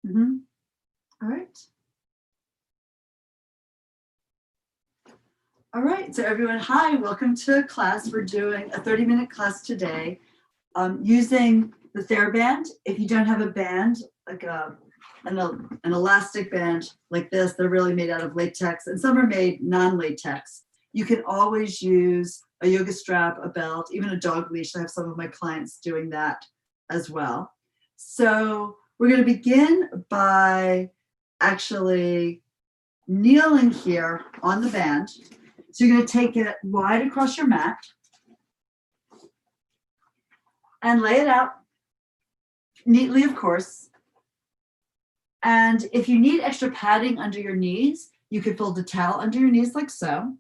All right. All right, so everyone, hi, welcome to class. We're doing a 30-minute class today using the TheraBand. If you don't have a band, like an elastic band like this, they're really made out of latex, and some are made non-latex. You can always use a yoga strap, a belt, even a dog leash. I have some of my clients doing that as well. So we're going to begin by actually kneeling here on the band. So you're going to take it wide across your mat and lay it out neatly, of course. And if you need extra padding under your knees, you could fold a towel under your knees like so.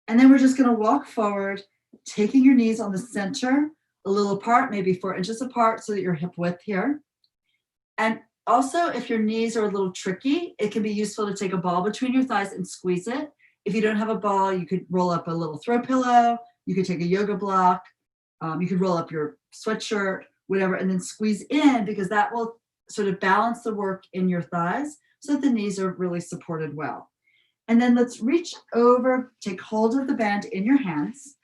And then we're just going to walk forward, taking your knees on the center, a little apart, maybe 4 inches apart, so that you're hip width here. And also, if your knees are a little tricky, it can be useful to take a ball between your thighs and squeeze it. If you don't have a ball, you could roll up a little throw pillow. You could take a yoga block. You could roll up your sweatshirt, whatever, and then squeeze in, because that will sort of balance the work in your thighs so that the knees are really supported well. And then let's reach over, take hold of the band in your hands.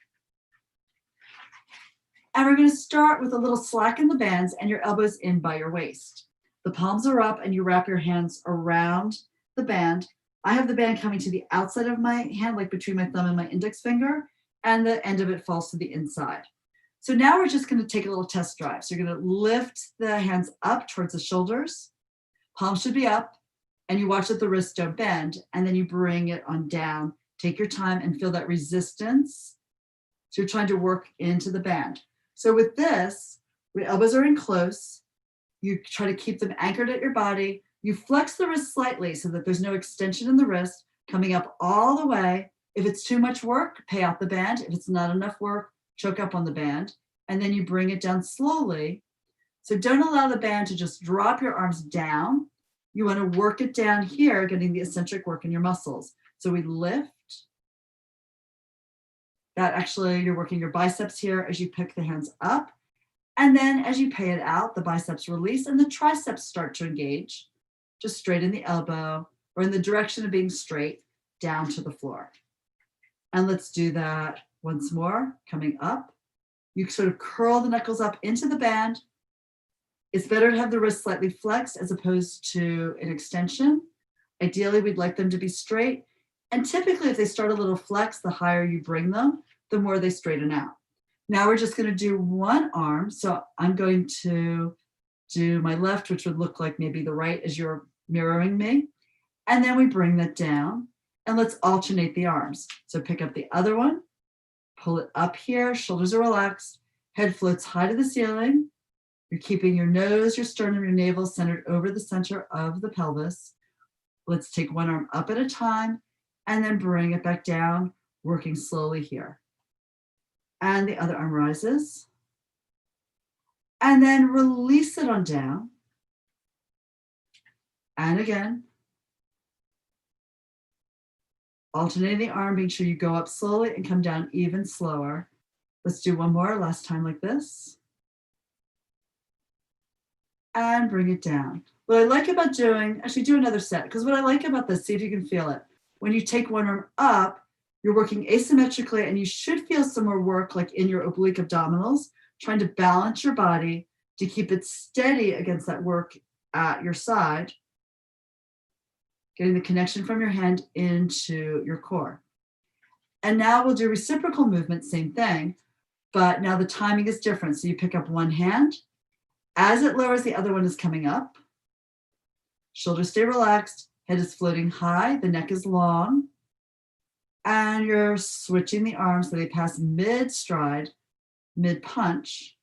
And we're going to start with a little slack in the bands and your elbows in by your waist. The palms are up and you wrap your hands around the band. I have the band coming to the outside of my hand, like between my thumb and my index finger, and the end of it falls to the inside. So now we're just going to take a little test drive. So you're going to lift the hands up towards the shoulders. Palms should be up, and you watch that the wrists don't bend, and then you bring it on down. Take your time and feel that resistance. So you're trying to work into the band. So with this, your elbows are in close. You try to keep them anchored at your body. You flex the wrist slightly so that there's no extension in the wrist, coming up all the way. If it's too much work, pay out the band. If it's not enough work, choke up on the band. And then you bring it down slowly. So don't allow the band to just drop your arms down. You want to work it down here, getting the eccentric work in your muscles. So we lift. That actually, you're working your biceps here as you pick the hands up. And then as you pay it out, the biceps release and the triceps start to engage. Just straighten the elbow or in the direction of being straight down to the floor. And let's do that once more, coming up. You sort of curl the knuckles up into the band. It's better to have the wrists slightly flexed as opposed to an extension. Ideally, we'd like them to be straight. And typically, if they start a little flex, the higher you bring them, the more they straighten out. Now we're just going to do one arm. So I'm going to do my left, which would look like maybe the right as you're mirroring me. And then we bring that down and let's alternate the arms. So pick up the other one, pull it up here, shoulders are relaxed, head floats high to the ceiling. You're keeping your nose, your sternum, your navel centered over the center of the pelvis. Let's take one arm up at a time and then bring it back down, working slowly here. And the other arm rises. And then release it on down. And again. Alternating the arm, make sure you go up slowly and come down even slower. Let's do one more, last time like this. And bring it down. What I like about doing, actually do another set, because what I like about this, see if you can feel it. When you take one arm up, you're working asymmetrically and you should feel some more work like in your oblique abdominals, trying to balance your body to keep it steady against that work at your side, getting the connection from your hand into your core. And now we'll do reciprocal movement, same thing, but now the timing is different. So you pick up one hand, as it lowers, the other one is coming up. Shoulders stay relaxed, head is floating high, the neck is long, and you're switching the arms so they pass mid-stride, mid-punch.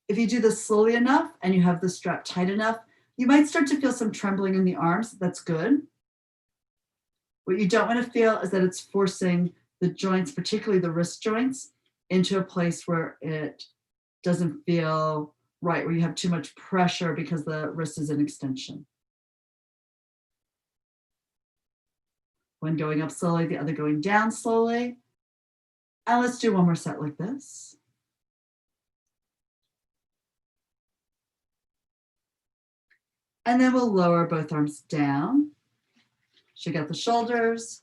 If you do this slowly enough and you have the strap tight enough, you might start to feel some trembling in the arms. That's good. What you don't want to feel is that it's forcing the joints, particularly the wrist joints, into a place where it doesn't feel right, where you have too much pressure because the wrist is an extension. One going up slowly, the other going down slowly. And let's do one more set like this. And then we'll lower both arms down. Shake out the shoulders.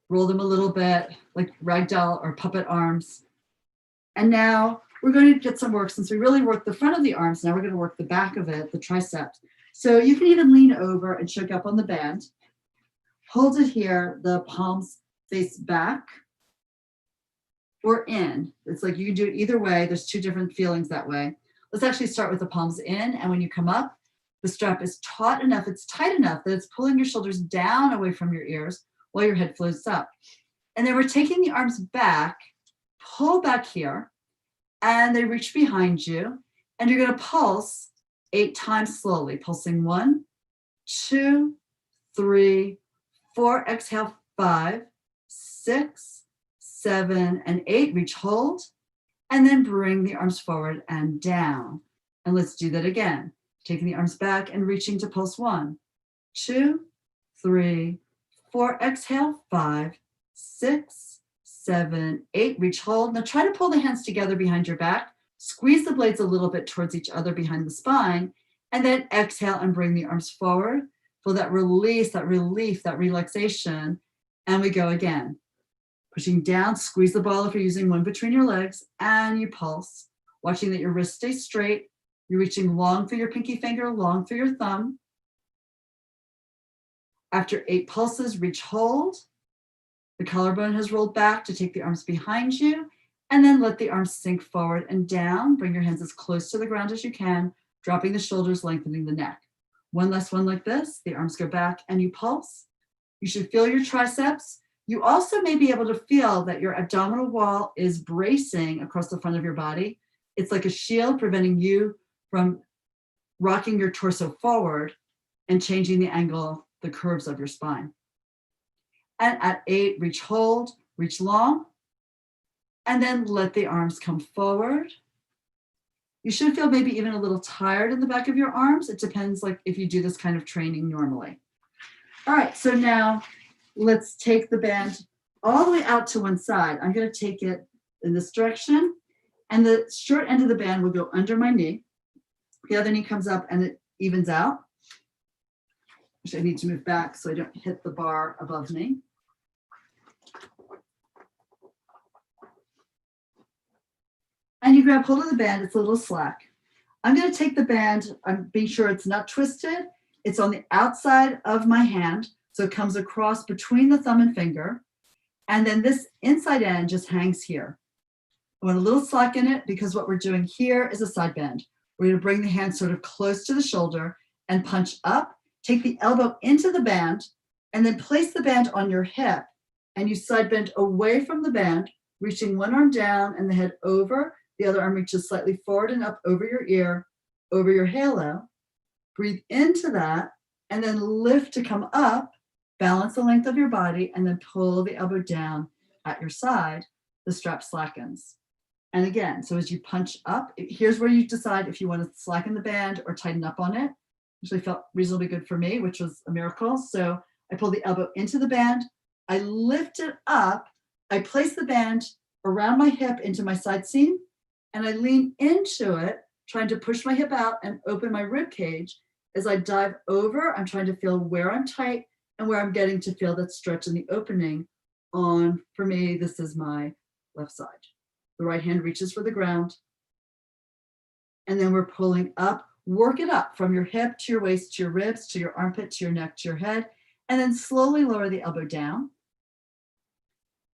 Roll them a little bit like ragdoll or puppet arms. And now we're going to get some work. Since we really worked the front of the arms, now we're going to work the back of it, the triceps. So you can even lean over and shake up on the band. Hold it here, the palms face back or in. It's like you can do it either way. There's two different feelings that way. Let's actually start with the palms in. And when you come up, the strap is taut enough, it's tight enough that it's pulling your shoulders down away from your ears while your head floats up. And then we're taking the arms back, pull back here, and they reach behind you. And you're going to pulse 8 times slowly, pulsing 1, 2, 3, 4. Exhale, 5, 6, 7, and 8. Reach, hold, and then bring the arms forward and down. And let's do that again. Taking the arms back and reaching to pulse 1, 2, 3, 4. Exhale, 5, 6, 7, 8. Reach, hold. Now try to pull the hands together behind your back. Squeeze the blades a little bit towards each other behind the spine. And then exhale and bring the arms forward. Feel that release, that relief, that relaxation. And we go again. Pushing down, squeeze the ball if you're using one between your legs. And you pulse. Watching that your wrists stay straight. You're reaching long through your pinky finger, long through your thumb. After 8 pulses, reach, hold. The collarbone has rolled back to take the arms behind you. And then let the arms sink forward and down. Bring your hands as close to the ground as you can, dropping the shoulders, lengthening the neck. One last one like this. The arms go back and you pulse. You should feel your triceps. You also may be able to feel that your abdominal wall is bracing across the front of your body. It's like a shield preventing you from rocking your torso forward and changing the angle, the curves of your spine. And at 8, reach, hold, reach long, and then let the arms come forward. You should feel maybe even a little tired in the back of your arms. It depends like if you do this kind of training normally. All right, so now let's take the band all the way out to one side. I'm going to take it in this direction, and the short end of the band will go under my knee. The other knee comes up and it evens out. Which I need to move back so I don't hit the bar above me. And you grab hold of the band, it's a little slack. I'm going to take the band, I'm being sure it's not twisted. It's on the outside of my hand, so it comes across between the thumb and finger. And then this inside end just hangs here. I want a little slack in it because what we're doing here is a side bend. We're going to bring the hand sort of close to the shoulder and punch up, take the elbow into the band, and then place the band on your hip. And you side bend away from the band, reaching one arm down and the head over. The other arm reaches slightly forward and up over your ear, over your halo. Breathe into that and then lift to come up, balance the length of your body, and then pull the elbow down at your side. The strap slackens. And again, so as you punch up, here's where you decide if you want to slacken the band or tighten up on it. Actually felt reasonably good for me, which was a miracle. So I pull the elbow into the band. I lift it up. I place the band around my hip into my side seam. And I lean into it, trying to push my hip out and open my rib cage. As I dive over, I'm trying to feel where I'm tight and where I'm getting to feel that stretch in the opening on, for me, this is my left side. The right hand reaches for the ground. And then we're pulling up, work it up from your hip to your waist, to your ribs, to your armpit, to your neck, to your head, and then slowly lower the elbow down.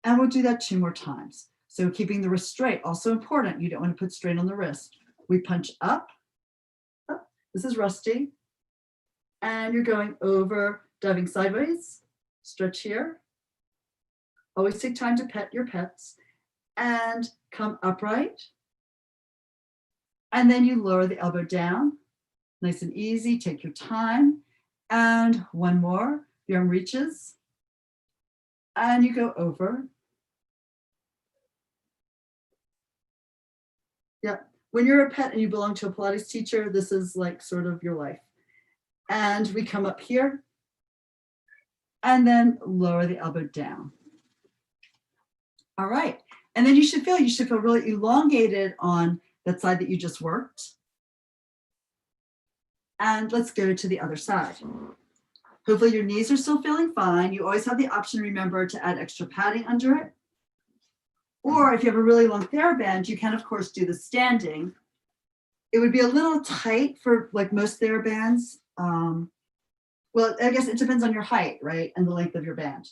And we'll do that 2 more times. So keeping the wrist straight, also important. You don't want to put strain on the wrist. We punch up. This is rusty. And you're going over, diving sideways. Stretch here. Always take time to pet your pets. And come upright. And then you lower the elbow down. Nice and easy. Take your time. And one more. The arm reaches. And you go over. Yeah, when you're a pet and you belong to a Pilates teacher, this is like sort of your life. And we come up here and then lower the elbow down. All right. And then you should feel really elongated on that side that you just worked. And let's go to the other side. Hopefully your knees are still feeling fine. You always have the option, remember, to add extra padding under it. Or if you have a really long TheraBand, you can, of course, do the standing. It would be a little tight for like most TheraBands. Well, I guess it depends on your height, right? And the length of your band.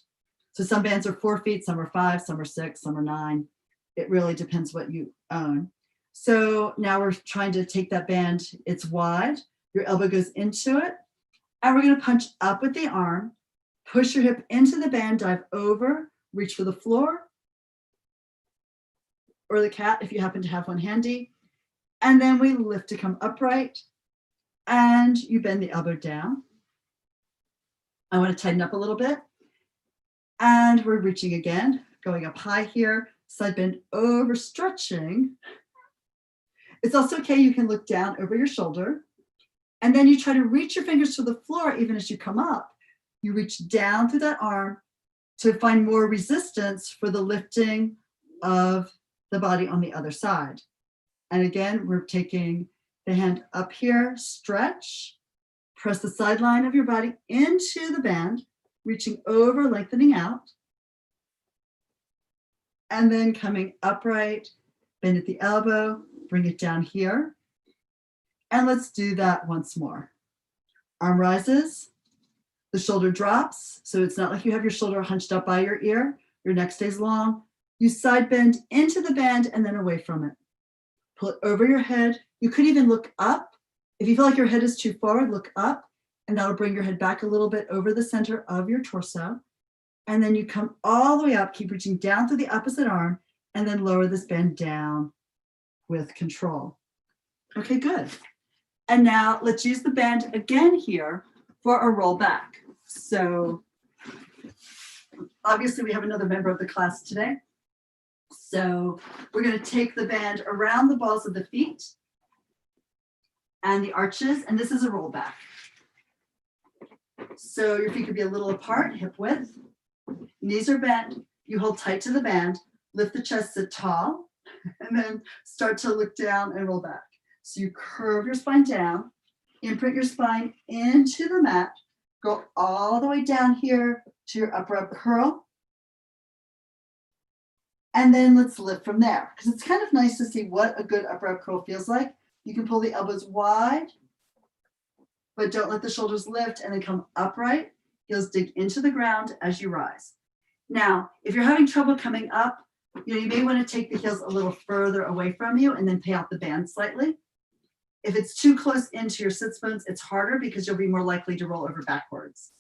So some bands are 4 feet, some are 5, some are 6, some are 9. It really depends what you own. So now we're trying to take that band, it's wide, your elbow goes into it, and we're gonna punch up with the arm, push your hip into the band, dive over, reach for the floor, or the cat if you happen to have one handy. And then we lift to come upright, and you bend the elbow down. I wanna tighten up a little bit. And we're reaching again, going up high here, side bend over, stretching. It's also okay, you can look down over your shoulder. And then you try to reach your fingers to the floor even as you come up. You reach down through that arm to find more resistance for the lifting of the body on the other side. And again, we're taking the hand up here, stretch, press the sideline of your body into the band, reaching over, lengthening out, and then coming upright, bend at the elbow, bring it down here. And let's do that once more. Arm rises, the shoulder drops. So it's not like you have your shoulder hunched up by your ear. Your neck stays long. You side bend into the band and then away from it. Pull it over your head. You could even look up. If you feel like your head is too forward, look up, and that'll bring your head back a little bit over the center of your torso. And then you come all the way up, keep reaching down through the opposite arm, and then lower this band down with control. Okay, good. And now let's use the band again here for a roll back. So obviously we have another member of the class today. So we're going to take the band around the balls of the feet and the arches, and this is a roll back. So your feet could be a little apart, hip width, knees are bent, you hold tight to the band, lift the chest, sit tall, and then start to look down and roll back. So you curve your spine down, imprint your spine into the mat, go all the way down here to your upper up curl, and then let's lift from there, because it's kind of nice to see what a good upper up curl feels like. You can pull the elbows wide, but don't let the shoulders lift, and then come upright. Heels dig into the ground as you rise. Now, if you're having trouble coming up, you may want to take the heels a little further away from you and then pay out the band slightly. If it's too close into your sits bones, it's harder because you'll be more likely to roll over backwards.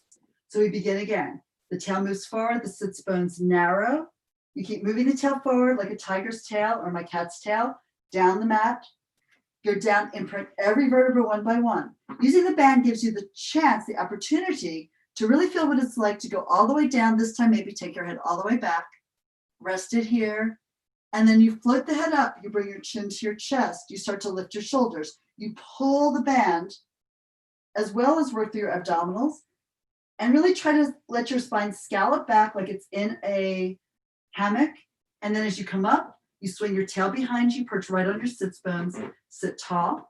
So we begin again. The tail moves forward, the sits bones narrow. You keep moving the tail forward like a tiger's tail or my cat's tail, down the mat. Go down, imprint every vertebra one by one. Using the band gives you the chance, the opportunity to really feel what it's like to go all the way down. This time, maybe take your head all the way back, rest it here, and then you float the head up. You bring your chin to your chest. You start to lift your shoulders. You pull the band as well as work through your abdominals and really try to let your spine scallop back like it's in a hammock. And then as you come up, you swing your tail behind you, perch right on your sits bones, sit tall.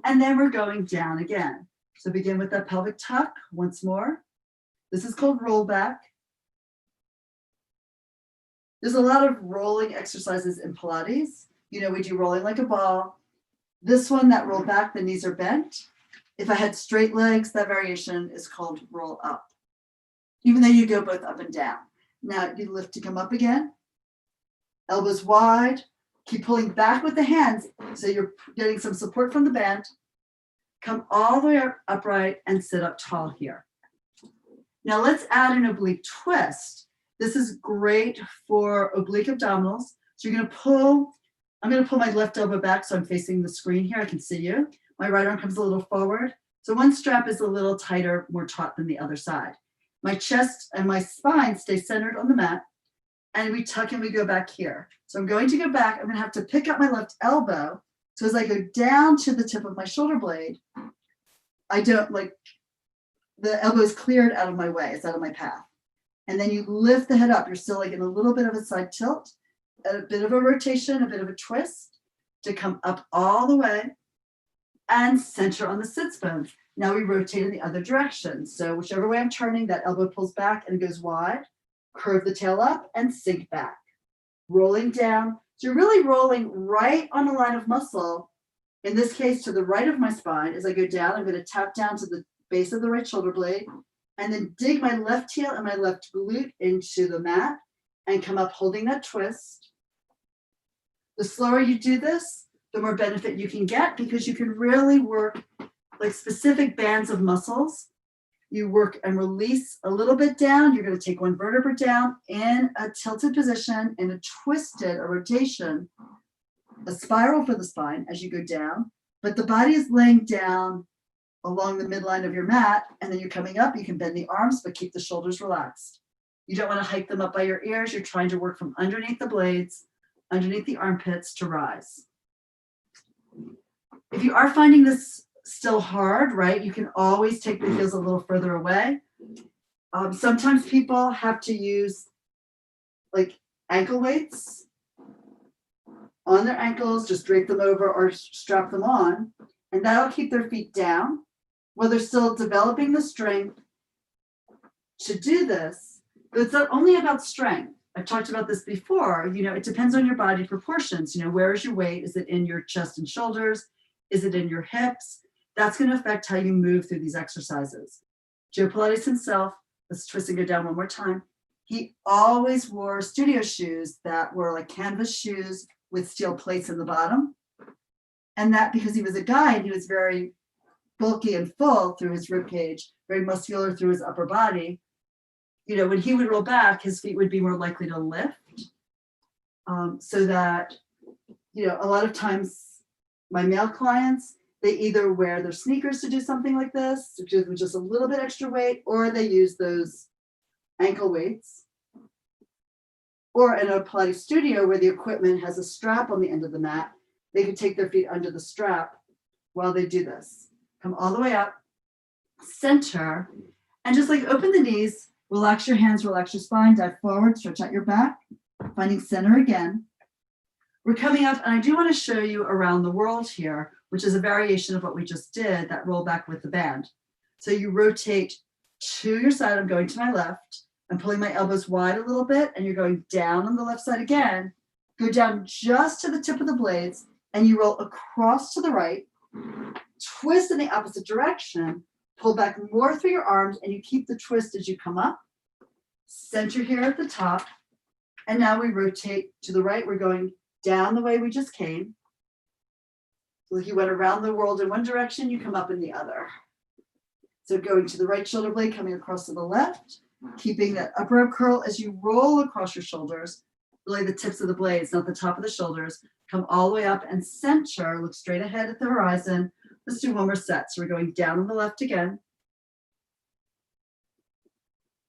And then we're going down again. So begin with that pelvic tuck once more. This is called roll back. There's a lot of rolling exercises in Pilates. We do rolling like a ball. This one, that roll back, the knees are bent. If I had straight legs, that variation is called roll up, even though you go both up and down. Now you lift to come up again. Elbows wide. Keep pulling back with the hands so you're getting some support from the band. Come all the way up, upright and sit up tall here. Now let's add an oblique twist. This is great for oblique abdominals. So you're going to pull. I'm going to pull my left elbow back so I'm facing the screen here. I can see you. My right arm comes a little forward. So one strap is a little tighter, more taut than the other side. My chest and my spine stay centered on the mat. And we tuck and we go back here. So I'm going to go back. I'm going to have to pick up my left elbow. So as I go down to the tip of my shoulder blade, I don't the elbow is cleared out of my way. It's out of my path. And then you lift the head up. You're still in a little bit of a side tilt, a bit of a rotation, a bit of a twist to come up all the way. and center on the sits bones. Now we rotate in the other direction. So whichever way I'm turning, that elbow pulls back and goes wide. Curve the tail up and sink back. Rolling down. So you're really rolling right on a line of muscle. In this case, to the right of my spine. As I go down, I'm going to tap down to the base of the right shoulder blade and then dig my left heel and my left glute into the mat and come up holding that twist. The slower you do this, the more benefit you can get because you can really work like specific bands of muscles. You work and release a little bit down. You're going to take one vertebra down in a tilted position, in a twisted, a rotation, a spiral for the spine as you go down. But the body is laying down along the midline of your mat, and then you're coming up. You can bend the arms, but keep the shoulders relaxed. You don't want to hike them up by your ears. You're trying to work from underneath the blades, underneath the armpits to rise. If you are finding this still hard, right, you can always take the heels a little further away. Sometimes people have to use like ankle weights on their ankles, just drape them over or strap them on, and that'll keep their feet down while they're still developing the strength to do this. But it's not only about strength. I've talked about this before. It depends on your body proportions. Where is your weight? Is it in your chest and shoulders? Is it in your hips? That's going to affect how you move through these exercises. Joe Pilates himself, let's twist and go down one more time. He always wore studio shoes that were like canvas shoes with steel plates in the bottom. And that because he was a guy and he was very bulky and full through his rib cage, very muscular through his upper body. When he would roll back, his feet would be more likely to lift. So that, a lot of times my male clients, they either wear their sneakers to do something like this, with just a little bit extra weight, or they use those ankle weights. Or in a Pilates studio where the equipment has a strap on the end of the mat, they can take their feet under the strap while they do this. Come all the way up, center, and just like open the knees, relax your hands, relax your spine, dive forward, stretch out your back, finding center again. We're coming up, and I do want to show you around the world here, which is a variation of what we just did, that roll back with the band. So you rotate to your side. I'm going to my left. I'm pulling my elbows wide a little bit, and you're going down on the left side again. Go down just to the tip of the blades, and you roll across to the right, twist in the opposite direction, pull back more through your arms, and you keep the twist as you come up. Center here at the top, and now we rotate to the right. We're going down the way we just came. So if you went around the world in one direction, you come up in the other. So going to the right shoulder blade, coming across to the left, keeping that upper up curl as you roll across your shoulders, really the tips of the blades, not the top of the shoulders. Come all the way up and center, look straight ahead at the horizon. Let's do one more set. So we're going down on the left again.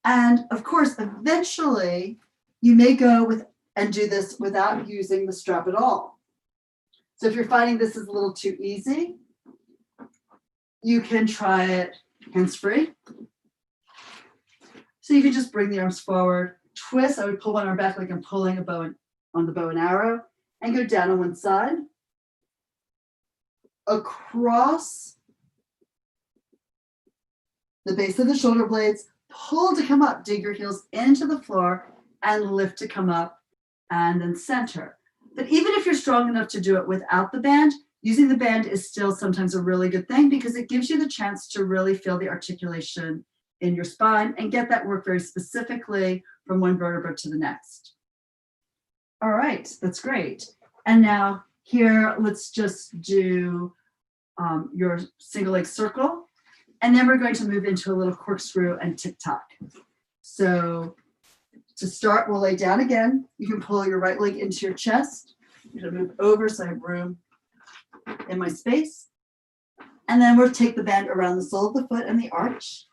And of course, eventually you may go with and do this without using the strap at all. So if you're finding this is a little too easy, you can try it hands-free. So you can just bring the arms forward, twist. I would pull one arm back like I'm pulling a bow on the bow and arrow, and go down on one side, across the base of the shoulder blades, pull to come up, dig your heels into the floor, and lift to come up, and then center. But even if you're strong enough to do it without the band, using the band is still sometimes a really good thing because it gives you the chance to really feel the articulation in your spine and get that work very specifically from one vertebra to the next. All right, that's great. And now here, let's just do your single leg circle. And then we're going to move into a little corkscrew and tick-tock. So to start, we'll lay down again. You can pull your right leg into your chest. I'm going to move over so I have room in my space. And then we'll take the band around the sole of the foot and the arch.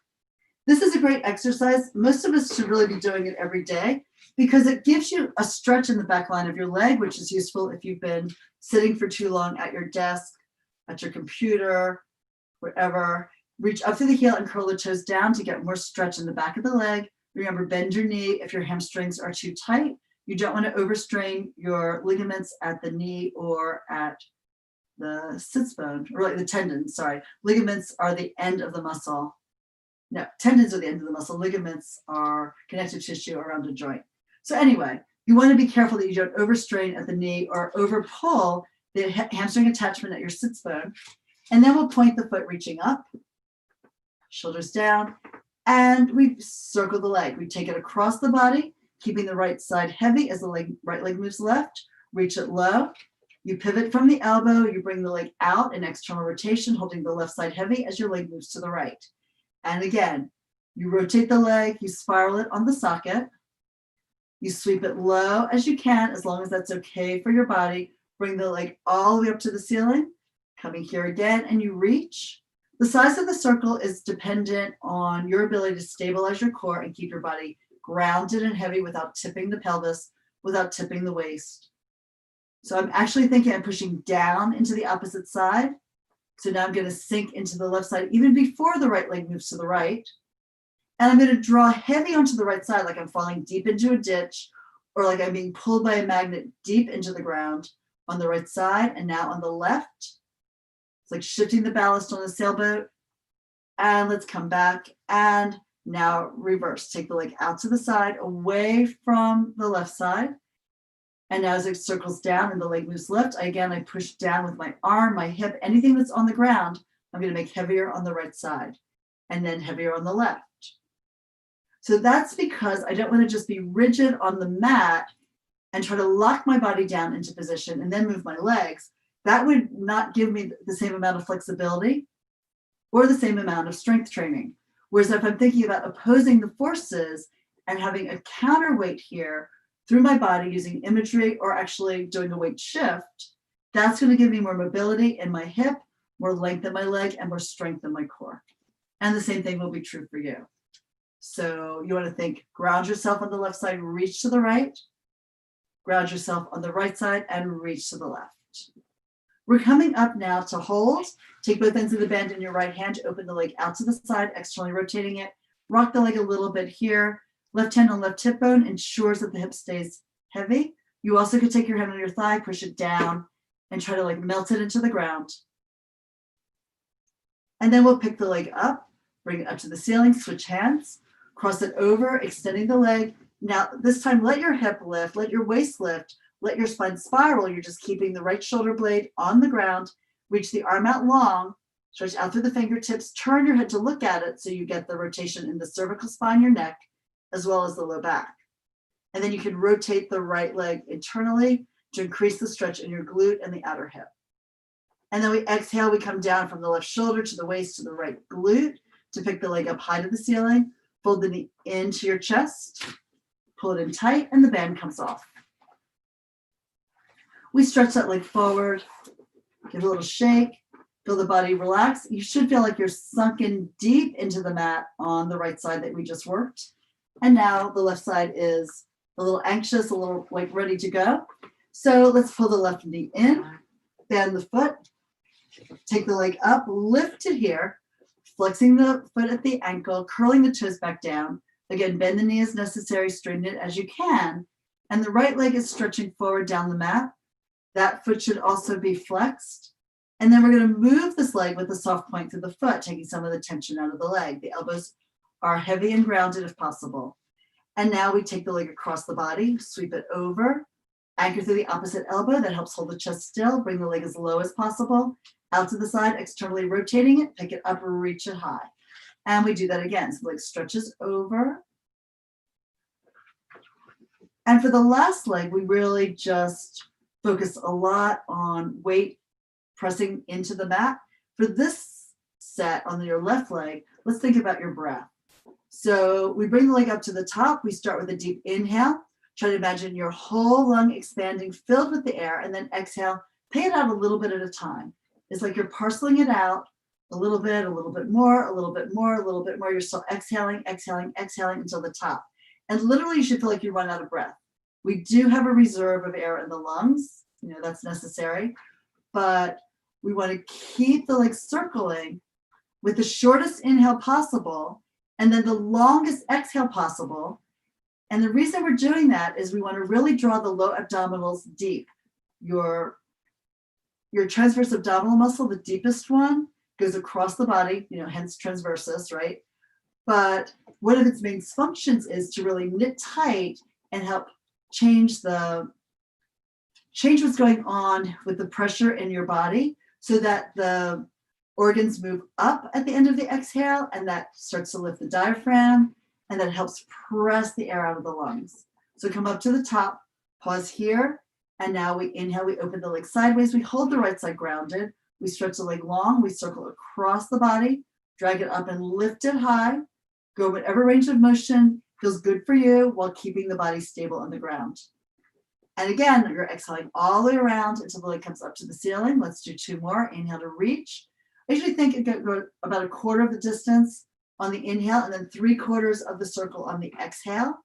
This is a great exercise. Most of us should really be doing it every day because it gives you a stretch in the back line of your leg, which is useful if you've been sitting for too long at your desk, at your computer, wherever. Reach up through the heel and curl the toes down to get more stretch in the back of the leg. Remember, bend your knee if your hamstrings are too tight. You don't want to overstrain your ligaments at the knee or at the sits bone, or like the tendons, sorry. Ligaments are the end of the muscle. No, tendons are the end of the muscle. Ligaments are connective tissue around a joint. So anyway, you want to be careful that you don't overstrain at the knee or over pull the hamstring attachment at your sits bone. And then we'll point the foot reaching up, shoulders down, and we circle the leg. We take it across the body, keeping the right side heavy as the right leg moves left, reach it low. You pivot from the elbow, you bring the leg out in external rotation, holding the left side heavy as your leg moves to the right. And again, you rotate the leg, you spiral it on the socket, you sweep it low as you can, as long as that's okay for your body. Bring the leg all the way up to the ceiling, coming here again, and you reach. The size of the circle is dependent on your ability to stabilize your core and keep your body grounded and heavy without tipping the pelvis, without tipping the waist. So I'm actually thinking I'm pushing down into the opposite side. So now I'm going to sink into the left side even before the right leg moves to the right. And I'm going to draw heavy onto the right side, like I'm falling deep into a ditch, or like I'm being pulled by a magnet deep into the ground on the right side. And now on the left, it's like shifting the ballast on the sailboat. And let's come back. And now reverse. Take the leg out to the side, away from the left side. And now as it circles down and the leg moves left, I push down with my arm, my hip, anything that's on the ground, I'm going to make heavier on the right side and then heavier on the left. So that's because I don't want to just be rigid on the mat and try to lock my body down into position and then move my legs. That would not give me the same amount of flexibility or the same amount of strength training. Whereas if I'm thinking about opposing the forces and having a counterweight here through my body using imagery or actually doing a weight shift, that's going to give me more mobility in my hip, more length in my leg, and more strength in my core. And the same thing will be true for you. So you want to think, ground yourself on the left side, reach to the right, ground yourself on the right side, and reach to the left. We're coming up now to hold. Take both ends of the band in your right hand, open the leg out to the side, externally rotating it. Rock the leg a little bit here. Left hand on left hip bone ensures that the hip stays heavy. You also could take your hand on your thigh, push it down, and try to like melt it into the ground. And then we'll pick the leg up, bring it up to the ceiling, switch hands, cross it over, extending the leg. Now, this time, let your hip lift, let your waist lift, let your spine spiral. You're just keeping the right shoulder blade on the ground. Reach the arm out long, stretch out through the fingertips, turn your head to look at it so you get the rotation in the cervical spine, your neck, as well as the low back. And then you can rotate the right leg internally to increase the stretch in your glute and the outer hip. And then we exhale, we come down from the left shoulder to the waist to the right glute to pick the leg up high to the ceiling, fold the knee into your chest, pull it in tight, and the band comes off. We stretch that leg forward, give a little shake, feel the body relax. You should feel like you're sunken deep into the mat on the right side that we just worked. And now the left side is a little anxious, a little like ready to go. So let's pull the left knee in, bend the foot, take the leg up, lift it here, flexing the foot at the ankle, curling the toes back down. Again, bend the knee as necessary, straighten it as you can. And the right leg is stretching forward down the mat. That foot should also be flexed. And then we're going to move this leg with a soft point through the foot, taking some of the tension out of the leg. The elbows are heavy and grounded if possible. And now we take the leg across the body, sweep it over, anchor through the opposite elbow. That helps hold the chest still. Bring the leg as low as possible. Out to the side, externally rotating it, pick it up, reach it high. And we do that again. So the leg stretches over. And for the last leg, we really just focus a lot on weight pressing into the mat. For this set on your left leg, let's think about your breath. So we bring the leg up to the top. We start with a deep inhale. Try to imagine your whole lung expanding, filled with the air, and then exhale. Pay it out a little bit at a time. It's like you're parceling it out a little bit more, a little bit more, a little bit more. You're still exhaling, exhaling, exhaling until the top. And literally you should feel like you run out of breath. We do have a reserve of air in the lungs. That's necessary. But we want to keep the leg circling with the shortest inhale possible and then the longest exhale possible. And the reason we're doing that is we want to really draw the low abdominals deep. Your your transverse abdominal muscle, the deepest one, goes across the body, hence transversus, right? But one of its main functions is to really knit tight and help change what's going on with the pressure in your body so that the organs move up at the end of the exhale, and that starts to lift the diaphragm, and that helps press the air out of the lungs. So come up to the top, pause here, and now we inhale, we open the leg sideways, we hold the right side grounded, we stretch the leg long, we circle across the body, drag it up and lift it high, go whatever range of motion feels good for you while keeping the body stable on the ground. And again, you're exhaling all the way around until the leg comes up to the ceiling. Let's do 2 more. Inhale to reach. I usually think it could go about 1/4 of the distance on the inhale and then 3/4 of the circle on the exhale.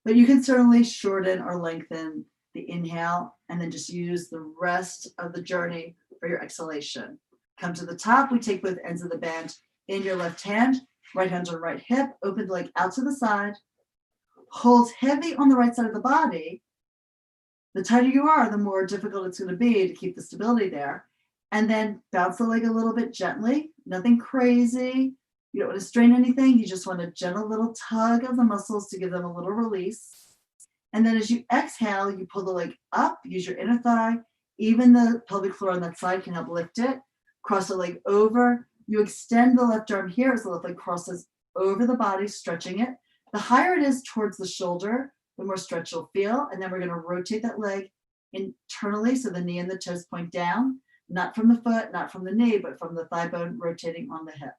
But you can certainly shorten or lengthen the inhale and then just use the rest of the journey for your exhalation. Come to the top. We take both ends of the band in your left hand, right hand on right hip, open the leg out to the side, hold heavy on the right side of the body. The tighter you are, the more difficult it's going to be to keep the stability there. And then bounce the leg a little bit gently, nothing crazy. You don't want to strain anything. You just want a gentle little tug of the muscles to give them a little release. And then as you exhale, you pull the leg up, use your inner thigh. Even the pelvic floor on that side can help lift it. Cross the leg over. You extend the left arm here as the left leg crosses over the body, stretching it. The higher it is towards the shoulder, the more stretch you'll feel. And then we're going to rotate that leg internally so the knee and the toes point down. Not from the foot, not from the knee, but from the thigh bone rotating on the hip.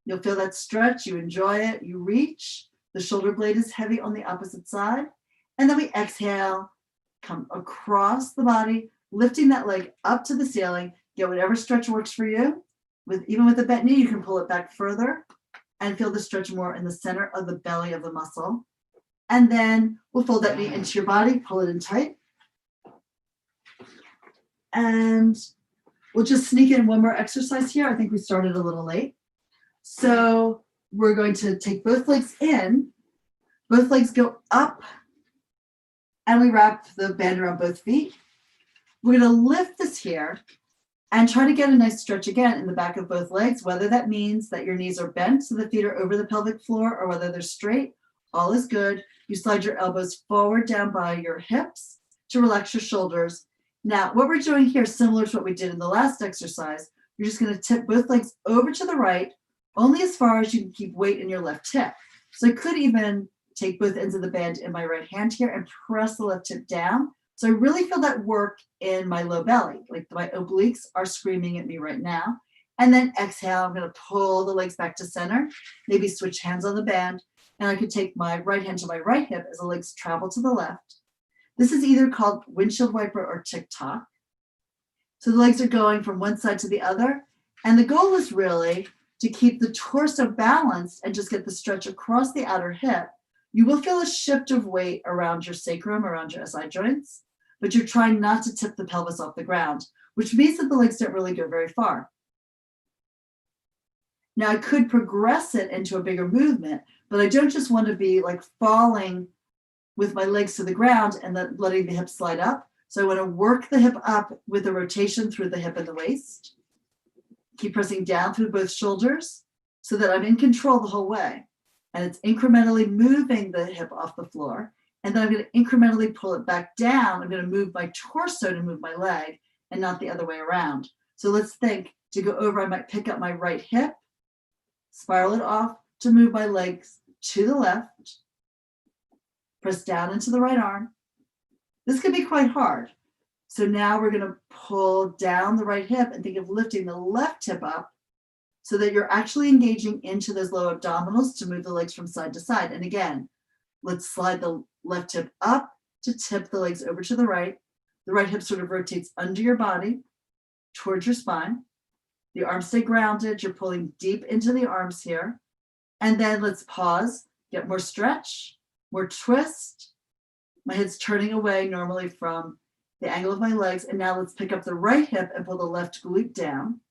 You'll feel that stretch, you enjoy it, you reach, the shoulder blade is heavy on the opposite side, and then we exhale, come across the body, lifting that leg up to the ceiling, get whatever stretch works for you. Even with the bent knee, you can pull it back further and feel the stretch more in the center of the belly of the muscle. And then we'll fold that knee into your body, pull it in tight. And we'll just sneak in one more exercise here. I think we started a little late. So we're going to take both legs in, both legs go up, and we wrap the band around both feet. We're going to lift this here and try to get a nice stretch again in the back of both legs, whether that means that your knees are bent so the feet are over the pelvic floor or whether they're straight, all is good. You slide your elbows forward down by your hips to relax your shoulders. Now, what we're doing here, similar to what we did in the last exercise, you're just going to tip both legs over to the right, only as far as you can keep weight in your left hip. So I could even take both ends of the band in my right hand here and press the left hip down. So I really feel that work in my low belly, like my obliques are screaming at me right now. And then exhale, I'm going to pull the legs back to center, maybe switch hands on the band, and I could take my right hand to my right hip as the legs travel to the left. This is either called windshield wiper or tick-tock. So the legs are going from one side to the other. And the goal is really to keep the torso balanced and just get the stretch across the outer hip. You will feel a shift of weight around your sacrum, around your SI joints, but you're trying not to tip the pelvis off the ground, which means that the legs don't really go very far. Now I could progress it into a bigger movement, but I don't just want to be like falling with my legs to the ground and then letting the hip slide up. So I want to work the hip up with a rotation through the hip and the waist. Keep pressing down through both shoulders so that I'm in control the whole way. And it's incrementally moving the hip off the floor. And then I'm going to incrementally pull it back down. I'm going to move my torso to move my leg and not the other way around. So let's think, to go over, I might pick up my right hip, spiral it off to move my legs to the left, press down into the right arm. This can be quite hard. So now we're going to pull down the right hip and think of lifting the left hip up so that you're actually engaging into those low abdominals to move the legs from side to side. And again, let's slide the left hip up to tip the legs over to the right. The right hip sort of rotates under your body towards your spine. The arms stay grounded. You're pulling deep into the arms here. And then let's pause, get more stretch, more twist. My head's turning away normally from the angle of my legs. And now let's pick up the right hip and pull the left glute down.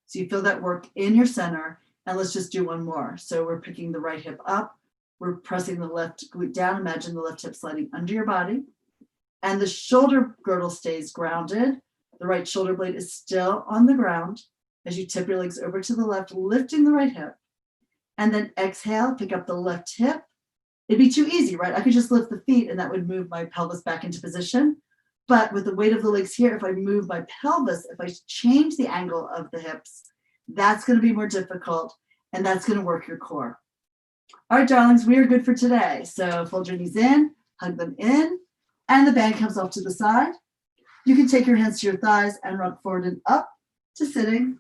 So you feel that work in your center. And let's just do one more. So we're picking the right hip up. We're pressing the left glute down. Imagine the left hip sliding under your body. and the shoulder girdle stays grounded. The right shoulder blade is still on the ground as you tip your legs over to the left, lifting the right hip. And then exhale, pick up the left hip. It'd be too easy, right? I could just lift the feet and that would move my pelvis back into position. But with the weight of the legs here, if I move my pelvis, if I change the angle of the hips, that's going to be more difficult, and that's going to work your core. All right, darlings, we are good for today. So fold your knees in, hug them in, and the band comes off to the side. You can take your hands to your thighs and rock forward and up to sitting.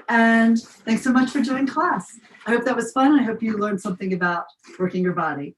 And thanks so much for joining class. I hope that was fun. I hope you learned something about working your body.